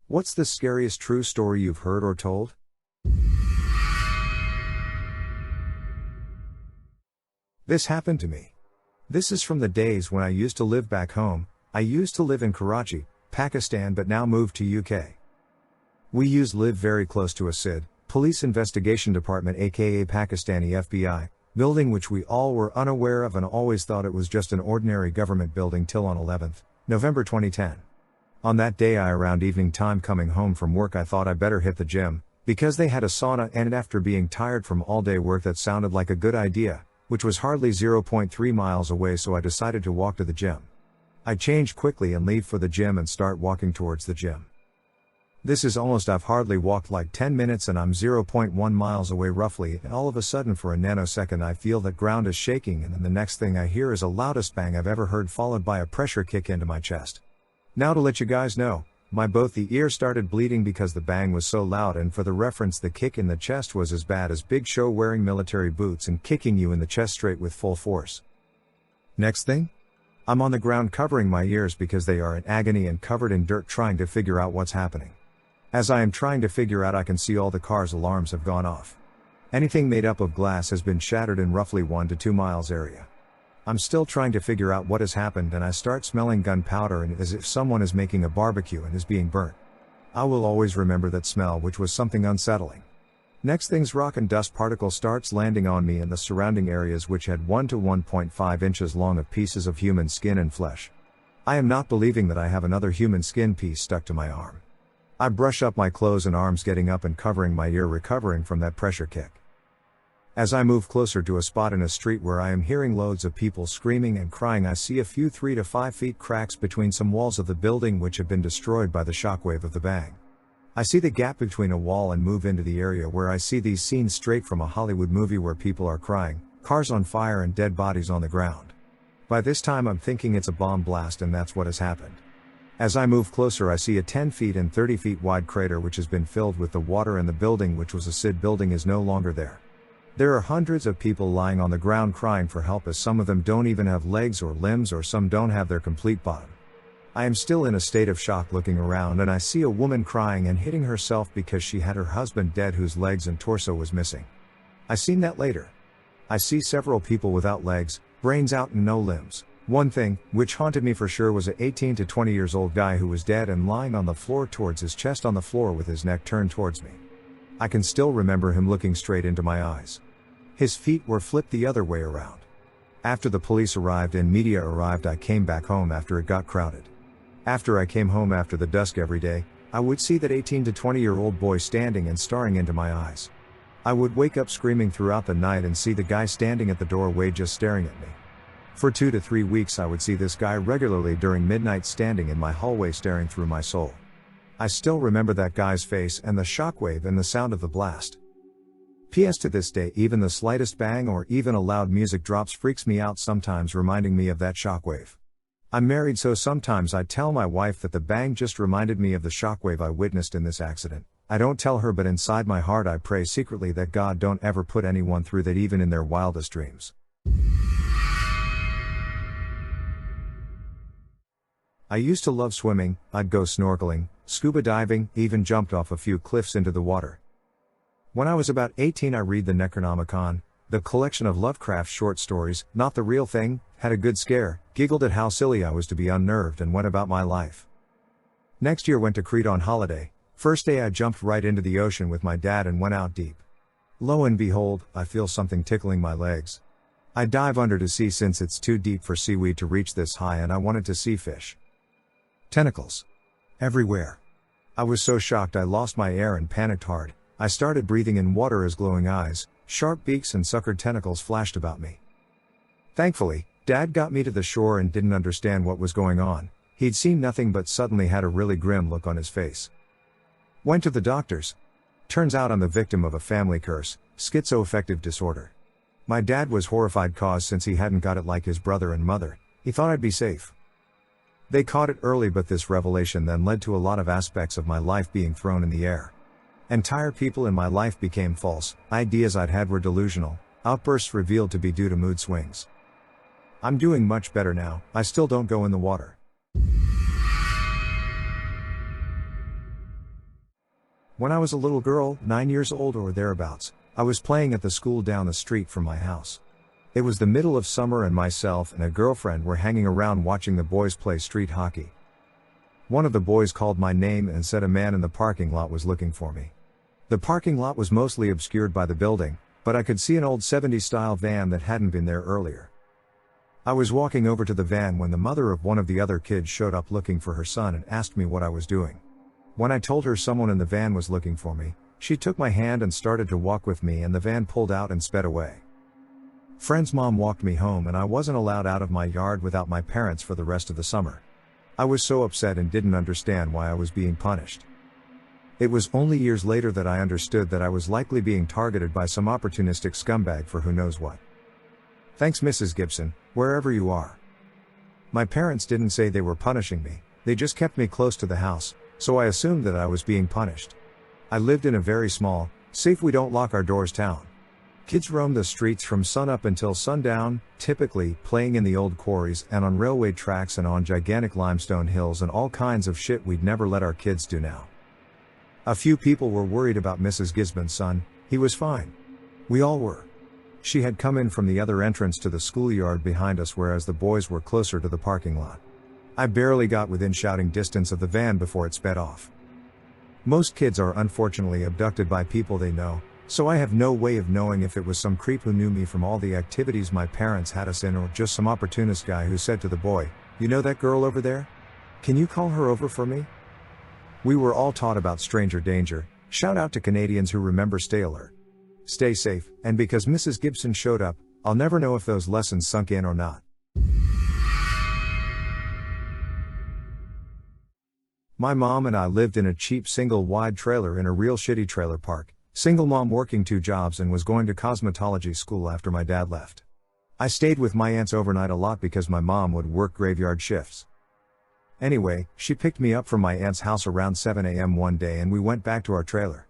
What's the scariest true story you've heard or told? This happened to me. This is from the days when I used to live back home. I used to live in Karachi, Pakistan, but now moved to UK. We used live very close to a SID, Police Investigation Department aka Pakistani FBI, building which we all were unaware of and always thought it was just an ordinary government building till on 11th November 2010. On that day around evening time coming home from work I thought I better hit the gym, because they had a sauna and after being tired from all day work that sounded like a good idea, which was hardly 0.3 miles away, so I decided to walk to the gym. I change quickly and leave for the gym and start walking towards the gym. This is almost I've hardly walked like 10 minutes and I'm 0.1 miles away roughly, and all of a sudden for a nanosecond I feel that ground is shaking, and then the next thing I hear is a loudest bang I've ever heard, followed by a pressure kick into my chest. Now to let you guys know, both the ears started bleeding because the bang was so loud, and for the reference the kick in the chest was as bad as Big Show wearing military boots and kicking you in the chest straight with full force. Next thing? I'm on the ground covering my ears because they are in agony and covered in dirt, trying to figure out what's happening. As I am trying to figure out, I can see all the cars' alarms have gone off. Anything made up of glass has been shattered in roughly 1 to 2 miles area. I'm still trying to figure out what has happened, and I start smelling gunpowder and as if someone is making a barbecue and is being burnt. I will always remember that smell, which was something unsettling. Next things, rock and dust particles starts landing on me and the surrounding areas, which had 1 to 1.5 inches long of pieces of human skin and flesh. I am not believing that I have another human skin piece stuck to my arm. I brush up my clothes and arms, getting up and covering my ear, recovering from that pressure kick. As I move closer to a spot in a street where I am hearing loads of people screaming and crying, I see a few 3 to 5 feet cracks between some walls of the building which have been destroyed by the shockwave of the bang. I see the gap between a wall and move into the area where I see these scenes straight from a Hollywood movie where people are crying, cars on fire and dead bodies on the ground. By this time I'm thinking it's a bomb blast, and that's what has happened. As I move closer I see a 10 feet and 30 feet wide crater which has been filled with the water, and the building, which was a SID building, is no longer there. There are hundreds of people lying on the ground crying for help, as some of them don't even have legs or limbs, or some don't have their complete bottom. I am still in a state of shock looking around, and I see a woman crying and hitting herself because she had her husband dead whose legs and torso was missing. I seen that later. I see several people without legs, brains out and no limbs. One thing, which haunted me for sure, was a 18 to 20 years old guy who was dead and lying on the floor towards his chest on the floor with his neck turned towards me. I can still remember him looking straight into my eyes. His feet were flipped the other way around. After the police arrived and media arrived, I came back home after it got crowded. After I came home after the dusk every day, I would see that 18 to 20-year-old boy standing and staring into my eyes. I would wake up screaming throughout the night and see the guy standing at the doorway just staring at me. For 2 to 3 weeks I would see this guy regularly during midnight standing in my hallway staring through my soul. I still remember that guy's face and the shockwave and the sound of the blast. P.S. To this day, even the slightest bang or even a loud music drops freaks me out sometimes, reminding me of that shockwave. I'm married, so sometimes I tell my wife that the bang just reminded me of the shockwave I witnessed in this accident. I don't tell her, but inside my heart I pray secretly that God don't ever put anyone through that, even in their wildest dreams. I used to love swimming. I'd go snorkeling, scuba diving, even jumped off a few cliffs into the water. When I was about 18 I read the Necronomicon, the collection of Lovecraft's short stories, not the real thing, had a good scare, giggled at how silly I was to be unnerved, and went about my life. Next year went to Crete on holiday. First day I jumped right into the ocean with my dad and went out deep. Lo and behold, I feel something tickling my legs. I dive under to see, since it's too deep for seaweed to reach this high, and I wanted to see fish. Tentacles. Everywhere. I was so shocked I lost my air and panicked hard. I started breathing in water as glowing eyes, sharp beaks and suckered tentacles flashed about me. Thankfully, Dad got me to the shore and didn't understand what was going on. He'd seen nothing but suddenly had a really grim look on his face. Went to the doctors. Turns out I'm the victim of a family curse, schizoaffective disorder. My dad was horrified, cause since he hadn't got it like his brother and mother, he thought I'd be safe. They caught it early, but this revelation then led to a lot of aspects of my life being thrown in the air. Entire people in my life became false, ideas I'd had were delusional, outbursts revealed to be due to mood swings. I'm doing much better now. I still don't go in the water. When I was a little girl, 9 years old or thereabouts, I was playing at the school down the street from my house. It was the middle of summer and myself and a girlfriend were hanging around watching the boys play street hockey. One of the boys called my name and said a man in the parking lot was looking for me. The parking lot was mostly obscured by the building, but I could see an old 70s style van that hadn't been there earlier. I was walking over to the van when the mother of one of the other kids showed up looking for her son and asked me what I was doing. When I told her someone in the van was looking for me, she took my hand and started to walk with me and the van pulled out and sped away. Friend's mom walked me home and I wasn't allowed out of my yard without my parents for the rest of the summer. I was so upset and didn't understand why I was being punished. It was only years later that I understood that I was likely being targeted by some opportunistic scumbag for who knows what. Thanks Mrs. Gibson, wherever you are. My parents didn't say they were punishing me, they just kept me close to the house, so I assumed that I was being punished. I lived in a very small, safe we don't lock our doors town. Kids roamed the streets from sunup until sundown, typically playing in the old quarries and on railway tracks and on gigantic limestone hills and all kinds of shit we'd never let our kids do now. A few people were worried about Mrs. Gisbon's son, he was fine. We all were. She had come in from the other entrance to the schoolyard behind us whereas the boys were closer to the parking lot. I barely got within shouting distance of the van before it sped off. Most kids are unfortunately abducted by people they know, so I have no way of knowing if it was some creep who knew me from all the activities my parents had us in or just some opportunist guy who said to the boy, "You know that girl over there? Can you call her over for me?" We were all taught about stranger danger. Shout out to Canadians who remember stay alert. Stay safe, and because Mrs. Gibson showed up, I'll never know if those lessons sunk in or not. My mom and I lived in a cheap single-wide trailer in a real shitty trailer park, single mom working 2 jobs and was going to cosmetology school after my dad left. I stayed with my aunts overnight a lot because my mom would work graveyard shifts. Anyway, she picked me up from my aunt's house around 7 a.m. one day and we went back to our trailer.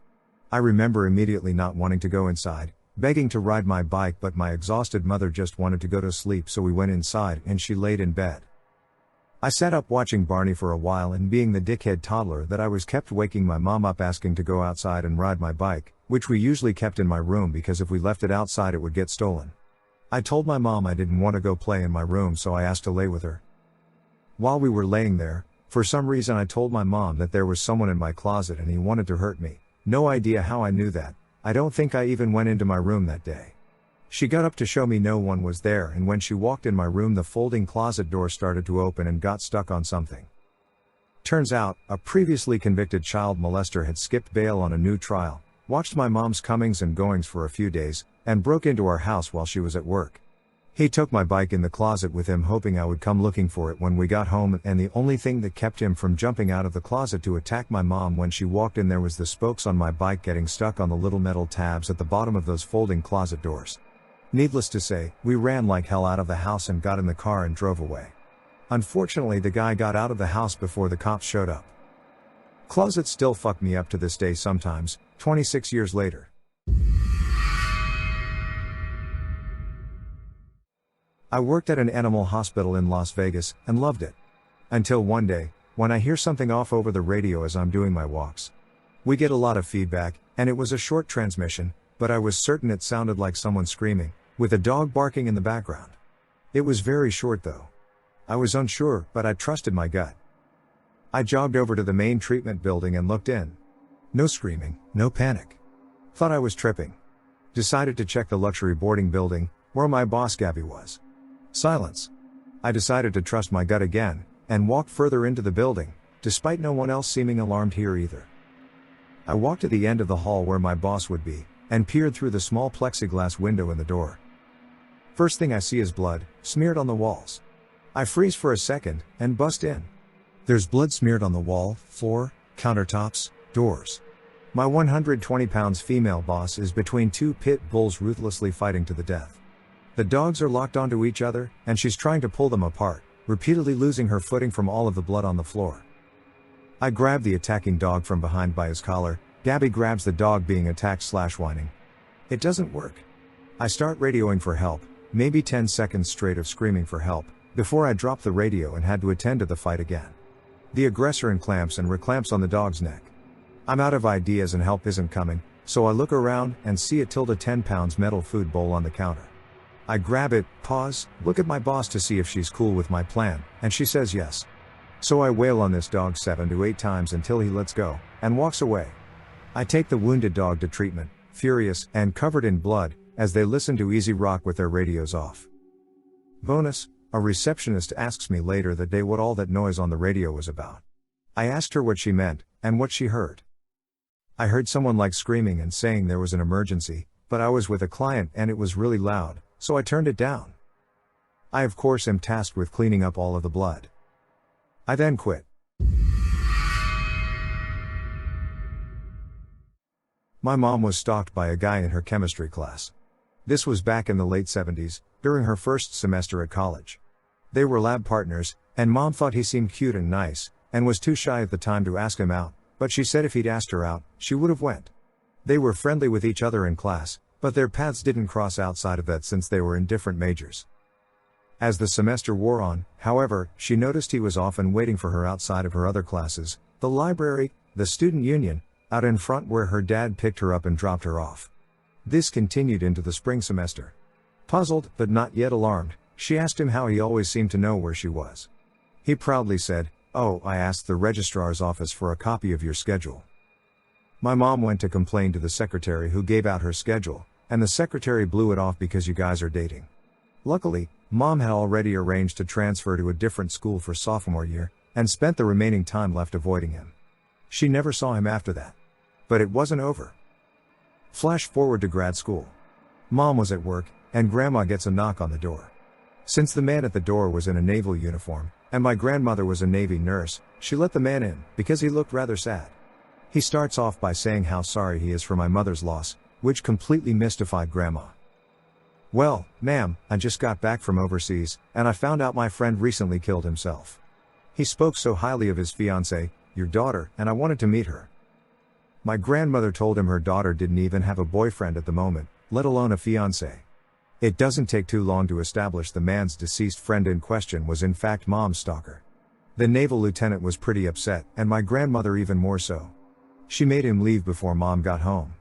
I remember immediately not wanting to go inside, begging to ride my bike but my exhausted mother just wanted to go to sleep so we went inside and she laid in bed. I sat up watching Barney for a while and being the dickhead toddler that I was kept waking my mom up asking to go outside and ride my bike, which we usually kept in my room because if we left it outside it would get stolen. I told my mom I didn't want to go play in my room so I asked to lay with her. While we were laying there, for some reason I told my mom that there was someone in my closet and he wanted to hurt me. No idea how I knew that. I don't think I even went into my room that day. She got up to show me no one was there and when she walked in my room the folding closet door started to open and got stuck on something. Turns out, a previously convicted child molester had skipped bail on a new trial, watched my mom's comings and goings for a few days, and broke into our house while she was at work. He took my bike in the closet with him hoping I would come looking for it when we got home and the only thing that kept him from jumping out of the closet to attack my mom when she walked in there was the spokes on my bike getting stuck on the little metal tabs at the bottom of those folding closet doors. Needless to say, we ran like hell out of the house and got in the car and drove away. Unfortunately the guy got out of the house before the cops showed up. Closets still fuck me up to this day sometimes, 26 years later. I worked at an animal hospital in Las Vegas, and loved it. Until one day, when I hear something off over the radio as I'm doing my walks. We get a lot of feedback, and it was a short transmission, but I was certain it sounded like someone screaming, with a dog barking in the background. It was very short though. I was unsure, but I trusted my gut. I jogged over to the main treatment building and looked in. No screaming, no panic. Thought I was tripping. Decided to check the luxury boarding building, where my boss Gabby was. Silence. I decided to trust my gut again, and walked further into the building, despite no one else seeming alarmed here either. I walked to the end of the hall where my boss would be, and peered through the small plexiglass window in the door. First thing I see is blood, smeared on the walls. I freeze for a second, and bust in. There's blood smeared on the wall, floor, countertops, doors. My 120 pounds female boss is between 2 pit bulls ruthlessly fighting to the death. The dogs are locked onto each other, and she's trying to pull them apart, repeatedly losing her footing from all of the blood on the floor. I grab the attacking dog from behind by his collar, Gabby grabs the dog being attacked whining. It doesn't work. I start radioing for help, maybe 10 seconds straight of screaming for help, before I dropped the radio and had to attend to the fight again. The aggressor enclamps and reclamps on the dog's neck. I'm out of ideas and help isn't coming, so I look around and see a tilde 10 pounds metal food bowl on the counter. I grab it, pause, look at my boss to see if she's cool with my plan, and she says yes. So I wail on this dog 7 to 8 times until he lets go, and walks away. I take the wounded dog to treatment, furious, and covered in blood, as they listen to easy rock with their radios off. Bonus, a receptionist asks me later that day what all that noise on the radio was about. I asked her what she meant, and what she heard. I heard someone like screaming and saying there was an emergency, but I was with a client and it was really loud, so I turned it down. I of course am tasked with cleaning up all of the blood. I then quit. My mom was stalked by a guy in her chemistry class. This was back in the late 70s, during her first semester at college. They were lab partners, and mom thought he seemed cute and nice, and was too shy at the time to ask him out, but she said if he'd asked her out, she would have went. They were friendly with each other in class, but their paths didn't cross outside of that since they were in different majors. As the semester wore on, however, she noticed he was often waiting for her outside of her other classes, the library, the student union, out in front where her dad picked her up and dropped her off. This continued into the spring semester. Puzzled, but not yet alarmed, she asked him how he always seemed to know where she was. He proudly said, "Oh, I asked the registrar's office for a copy of your schedule." My mom went to complain to the secretary who gave out her schedule, and the secretary blew it off because you guys are dating. Luckily, mom had already arranged to transfer to a different school for sophomore year, and spent the remaining time left avoiding him. She never saw him after that. But it wasn't over. Flash forward to grad school. Mom was at work, and grandma gets a knock on the door. Since the man at the door was in a naval uniform, and my grandmother was a Navy nurse, she let the man in, because he looked rather sad. He starts off by saying how sorry he is for my mother's loss, which completely mystified grandma. "Well, ma'am, I just got back from overseas, and I found out my friend recently killed himself. He spoke so highly of his fiancée, your daughter, and I wanted to meet her." My grandmother told him her daughter didn't even have a boyfriend at the moment, let alone a fiancé. It doesn't take too long to establish the man's deceased friend in question was in fact mom's stalker. The naval lieutenant was pretty upset, and my grandmother even more so. She made him leave before mom got home.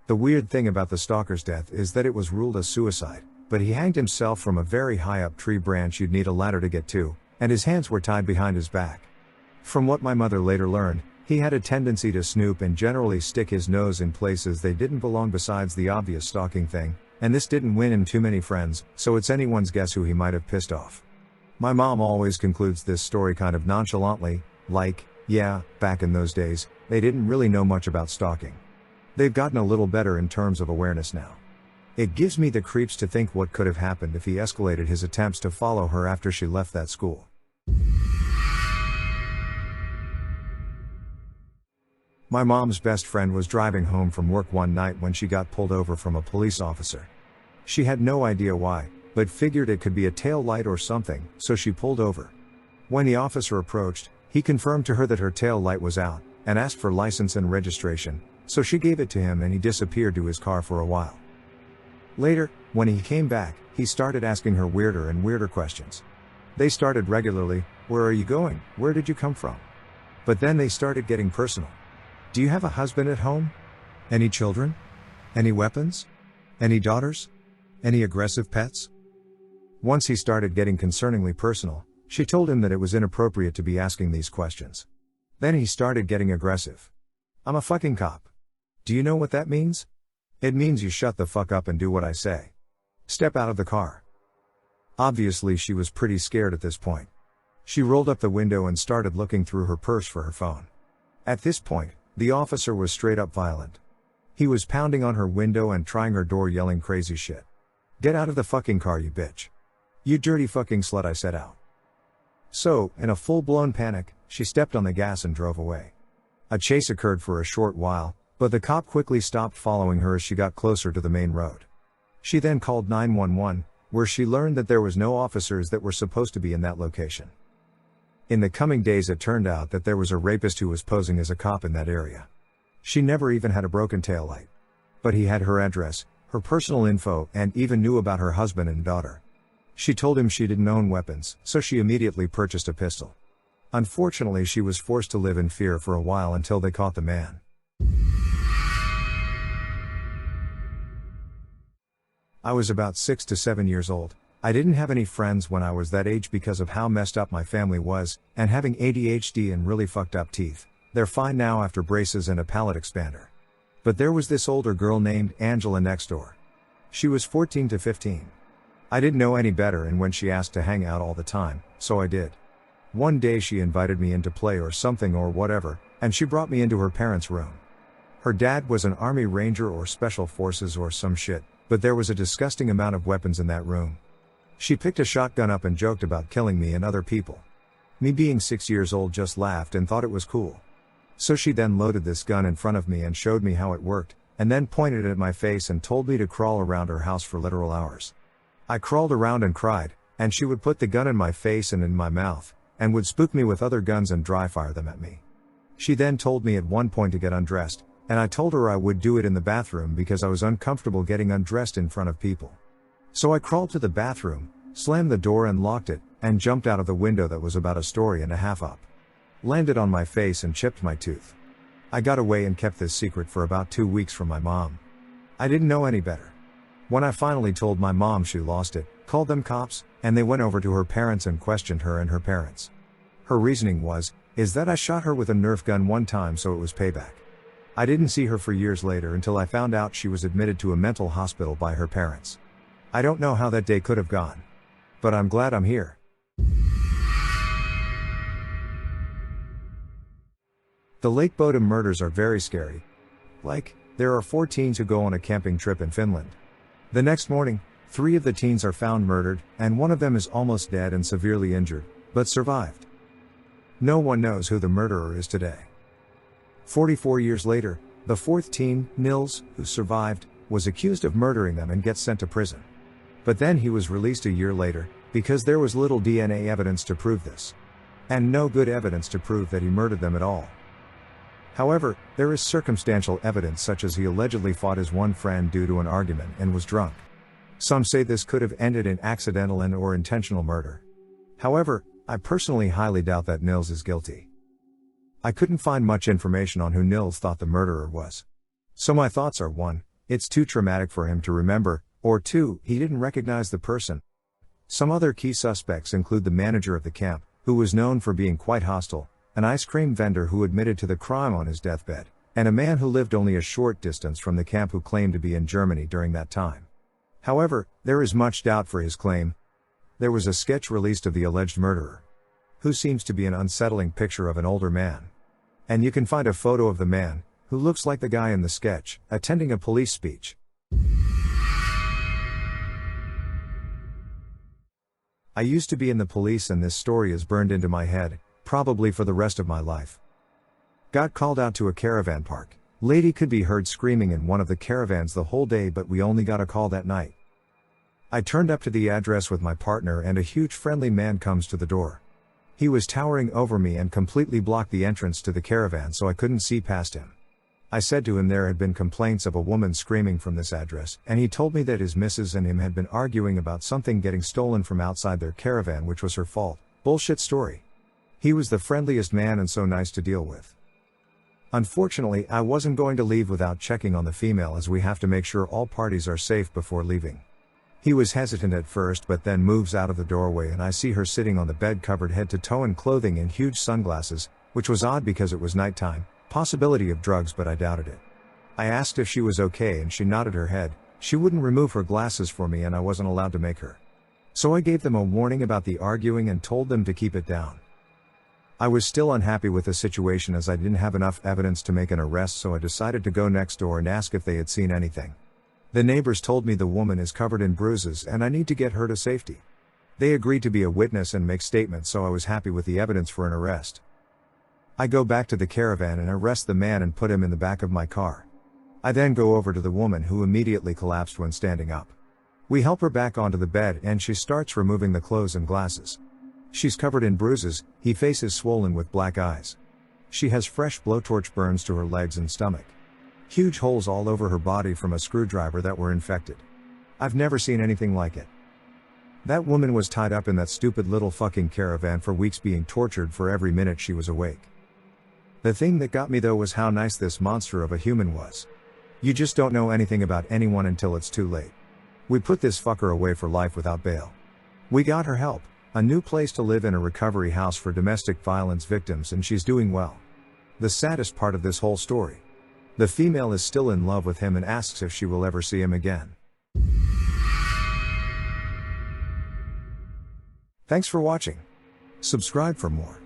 The weird thing about the stalker's death is that it was ruled a suicide, but he hanged himself from a very high up tree branch you'd need a ladder to get to, and his hands were tied behind his back. From what my mother later learned, he had a tendency to snoop and generally stick his nose in places they didn't belong besides the obvious stalking thing, and this didn't win him too many friends, so it's anyone's guess who he might have pissed off. My mom always concludes this story kind of nonchalantly, like, yeah, back in those days, they didn't really know much about stalking. They've gotten a little better in terms of awareness now. It gives me the creeps to think what could have happened if he escalated his attempts to follow her after she left that school. My mom's best friend was driving home from work one night when she got pulled over from a police officer. She had no idea why, but figured it could be a tail light or something, so she pulled over. When the officer approached, he confirmed to her that her tail light was out, and asked for license and registration, so she gave it to him and he disappeared to his car for a while. Later, when he came back, he started asking her weirder and weirder questions. They started regularly, "Where are you going? Where did you come from?" But then they started getting personal. "Do you have a husband at home? Any children? Any weapons? Any daughters? Any aggressive pets?" Once he started getting concerningly personal, she told him that it was inappropriate to be asking these questions. Then he started getting aggressive. "I'm a fucking cop. Do you know what that means? It means you shut the fuck up and do what I say. Step out of the car." Obviously she was pretty scared at this point. She rolled up the window and started looking through her purse for her phone. At this point, the officer was straight up violent. He was pounding on her window and trying her door yelling crazy shit. "Get out of the fucking car, you bitch. You dirty fucking slut," I said out. So, in a full-blown panic, she stepped on the gas and drove away. A chase occurred for a short while, but the cop quickly stopped following her as she got closer to the main road. She then called 911, where she learned that there was no officers that were supposed to be in that location. In the coming days it turned out that there was a rapist who was posing as a cop in that area. She never even had a broken taillight. But he had her address, her personal info, and even knew about her husband and daughter. She told him she didn't own weapons, so she immediately purchased a pistol. Unfortunately, she was forced to live in fear for a while until they caught the man. I was about 6 to 7 years old. I didn't have any friends when I was that age because of how messed up my family was, and having ADHD and really fucked up teeth. They're fine now after braces and a palate expander. But there was this older girl named Angela next door. She was 14 to 15. I didn't know any better, and when she asked to hang out all the time, so I did. One day she invited me in to play or something or whatever, and she brought me into her parents' room. Her dad was an Army Ranger or Special Forces or some shit, but there was a disgusting amount of weapons in that room. She picked a shotgun up and joked about killing me and other people. Me being 6 years old just laughed and thought it was cool. So she then loaded this gun in front of me and showed me how it worked, and then pointed it at my face and told me to crawl around her house for literal hours. I crawled around and cried, and she would put the gun in my face and in my mouth, and would spook me with other guns and dry fire them at me. She then told me at one point to get undressed, and I told her I would do it in the bathroom because I was uncomfortable getting undressed in front of people. So I crawled to the bathroom, slammed the door and locked it, and jumped out of the window that was about a story and a half up. Landed on my face and chipped my tooth. I got away and kept this secret for about 2 weeks from my mom. I didn't know any better. When I finally told my mom, she lost it, called them cops, and they went over to her parents and questioned her and her parents. Her reasoning is that I shot her with a Nerf gun one time, so it was payback. I didn't see her for years later until I found out she was admitted to a mental hospital by her parents. I don't know how that day could have gone. But I'm glad I'm here. The Lake Bodom murders are very scary. There are 4 teens who go on a camping trip in Finland. The next morning, 3 of the teens are found murdered, and one of them is almost dead and severely injured, but survived. No one knows who the murderer is today. 44 years later, the 4th teen, Nils, who survived, was accused of murdering them and gets sent to prison. But then he was released a year later, because there was little DNA evidence to prove this. And no good evidence to prove that he murdered them at all. However, there is circumstantial evidence, such as he allegedly fought his one friend due to an argument and was drunk. Some say this could have ended in accidental and/or intentional murder. However, I personally highly doubt that Nils is guilty. I couldn't find much information on who Nils thought the murderer was. So my thoughts are: 1, it's too traumatic for him to remember, or 2, he didn't recognize the person. Some other key suspects include the manager of the camp, who was known for being quite hostile, an ice cream vendor who admitted to the crime on his deathbed, and a man who lived only a short distance from the camp who claimed to be in Germany during that time. However, there is much doubt for his claim. There was a sketch released of the alleged murderer, who seems to be an unsettling picture of an older man. And you can find a photo of the man, who looks like the guy in the sketch, attending a police speech. I used to be in the police, and this story is burned into my head, probably for the rest of my life. Got called out to a caravan park. Lady could be heard screaming in one of the caravans the whole day, but we only got a call that night. I turned up to the address with my partner, and a huge friendly man comes to the door. He was towering over me and completely blocked the entrance to the caravan, so I couldn't see past him. I said to him there had been complaints of a woman screaming from this address, and he told me that his missus and him had been arguing about something getting stolen from outside their caravan, which was her fault. Bullshit story. He was the friendliest man and so nice to deal with. Unfortunately, I wasn't going to leave without checking on the female, as we have to make sure all parties are safe before leaving. He was hesitant at first, but then moves out of the doorway and I see her sitting on the bed, covered head to toe in clothing and huge sunglasses, which was odd because it was nighttime. Possibility of drugs, but I doubted it. I asked if she was okay and she nodded her head. She wouldn't remove her glasses for me and I wasn't allowed to make her. So I gave them a warning about the arguing and told them to keep it down. I was still unhappy with the situation as I didn't have enough evidence to make an arrest, so I decided to go next door and ask if they had seen anything. The neighbors told me the woman is covered in bruises and I need to get her to safety. They agreed to be a witness and make statements, so I was happy with the evidence for an arrest. I go back to the caravan and arrest the man and put him in the back of my car. I then go over to the woman, who immediately collapsed when standing up. We help her back onto the bed and she starts removing the clothes and glasses. She's covered in bruises, her face is swollen with black eyes. She has fresh blowtorch burns to her legs and stomach. Huge holes all over her body from a screwdriver that were infected. I've never seen anything like it. That woman was tied up in that stupid little fucking caravan for weeks being tortured for every minute she was awake. The thing that got me though was how nice this monster of a human was. You just don't know anything about anyone until it's too late. We put this fucker away for life without bail. We got her help, a new place to live in a recovery house for domestic violence victims, and she's doing well. The saddest part of this whole story. The female is still in love with him and asks if she will ever see him again. Thanks for watching. Subscribe for more.